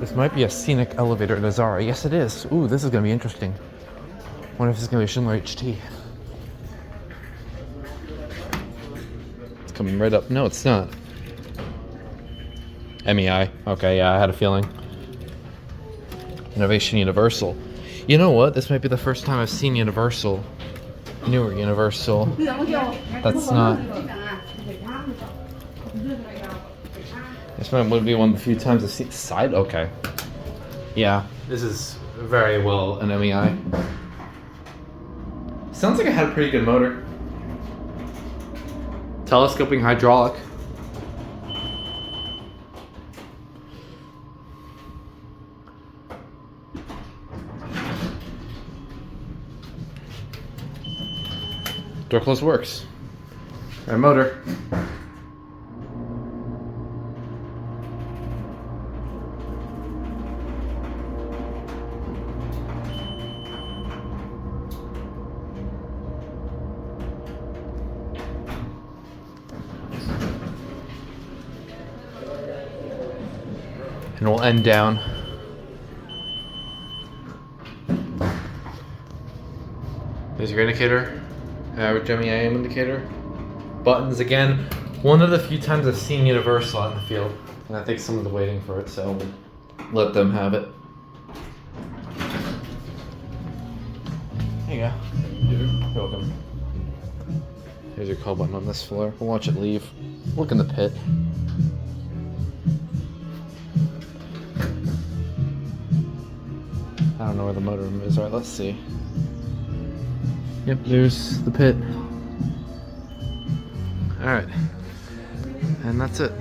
This might be a Scenic elevator at a ZARA. Yes, it is. Ooh, this is going to be interesting. Wonder if this is going to be a Schindler HT. It's coming right up. No, it's not. MEI. Okay, yeah, I had a feeling. Innovation Universal. You know what? This might be the first time I've seen Universal. Newer Universal. That's not. This might be one of the few times I've seen side. Okay. Yeah, this is very well an MEI. Sounds like it had a pretty good motor. Telescoping hydraulic. Door close works. Our motor. And we'll end down. There's your indicator. Average MEI indicator. Buttons again. One of the few times I've seen Universal out in the field. And I think someone's waiting for it, so we'll let them have it. There you go. You're welcome. Here's your call button on this floor. We'll watch it leave. Look in the pit. I don't know where the motor room is. Alright, let's see. Yep, there's the pit. Alright. And that's it.